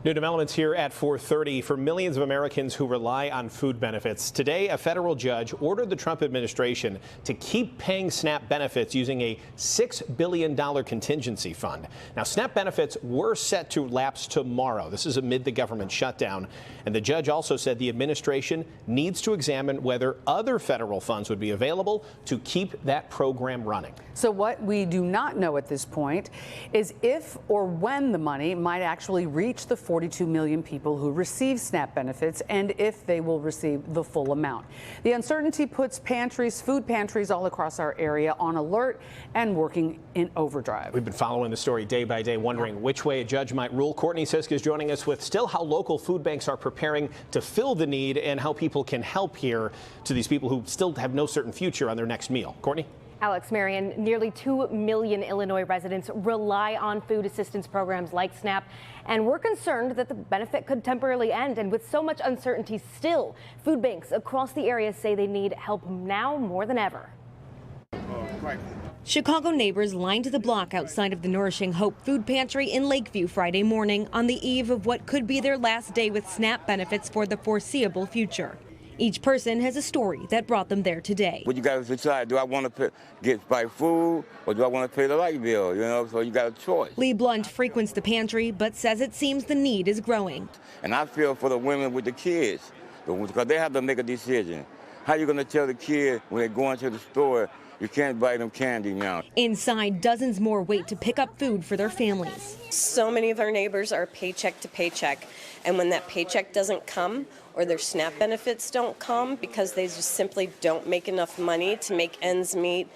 New developments here at 4:30 for millions of Americans who rely on food benefits. Today, a federal judge ordered the Trump administration to keep paying SNAP benefits using a $6 billion contingency fund. Now, SNAP benefits were set to lapse tomorrow. This is amid the government shutdown. And the judge also said the administration needs to examine whether other federal funds would be available to keep that program running. So what we do not know at this point is if or when the money might actually reach the 42 million people who receive SNAP benefits and if they will receive the full amount. The uncertainty puts food pantries all across our area on alert and working in overdrive. We've been following the story day by day, wondering which way a judge might rule. Courtney, Sisk is joining us with still how local food banks are preparing to fill the need and how people can help here to these people who still have no certain future on their next meal. Courtney? Alex, Marion, nearly 2 million Illinois residents rely on food assistance programs like SNAP, and we're concerned that the benefit could temporarily end. And with so much uncertainty still, food banks across the area say they need help now more than ever. Chicago neighbors lined the block outside of the Nourishing Hope food pantry in Lakeview Friday morning on the eve of what could be their last day with SNAP benefits for the foreseeable future. Each person has a story that brought them there today. What you got to decide, do I want to buy food or do I want to pay the light bill, so you got a choice. Lee Blunt frequents the pantry but says it seems the need is growing. And I feel for the women with the kids because they have to make a decision. How are you going to tell the kid when they go into the store, you can't buy them candy now? Inside, dozens more wait to pick up food for their families. So many of our neighbors are paycheck to paycheck, and when that paycheck doesn't come or their SNAP benefits don't come because they just simply don't make enough money to make ends meet,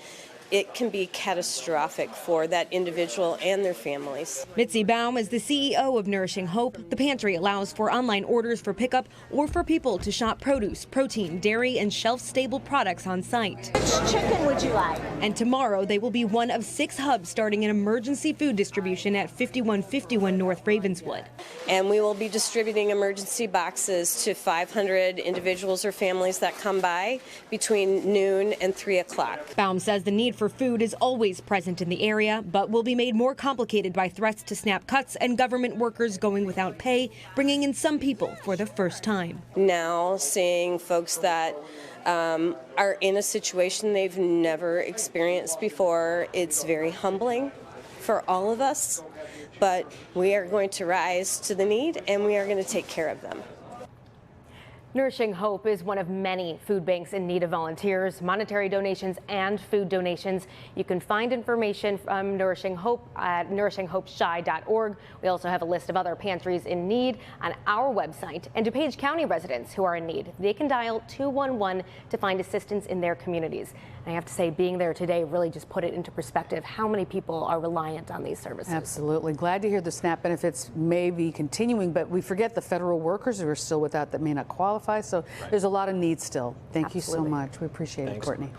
it can be catastrophic for that individual and their families. Mitzi Baum is the CEO of Nourishing Hope. The pantry allows for online orders for pickup or for people to shop produce, protein, dairy, and shelf-stable products on site. Which chicken would you like? And tomorrow they will be one of 6 hubs starting an emergency food distribution at 5151 North Ravenswood. And we will be distributing emergency boxes to 500 individuals or families that come by between noon and 3 o'clock. Baum says the need for food is always present in the area, but will be made more complicated by threats to SNAP cuts and government workers going without pay, bringing in some people for the first time. Now seeing folks that are in a situation they've never experienced before, it's very humbling for all of us, but we are going to rise to the need and we are going to take care of them. Nourishing Hope is one of many food banks in need of volunteers, monetary donations, and food donations. You can find information from Nourishing Hope at nourishinghopeshy.org. We also have a list of other pantries in need on our website. And DuPage County residents who are in need, they can dial 211 to find assistance in their communities. And I have to say, being there today really just put it into perspective how many people are reliant on these services. Absolutely. Glad to hear the SNAP benefits may be continuing, but we forget the federal workers who are still without that may not qualify. So there's a lot of needs still. Thank you so much. We appreciate it, Courtney.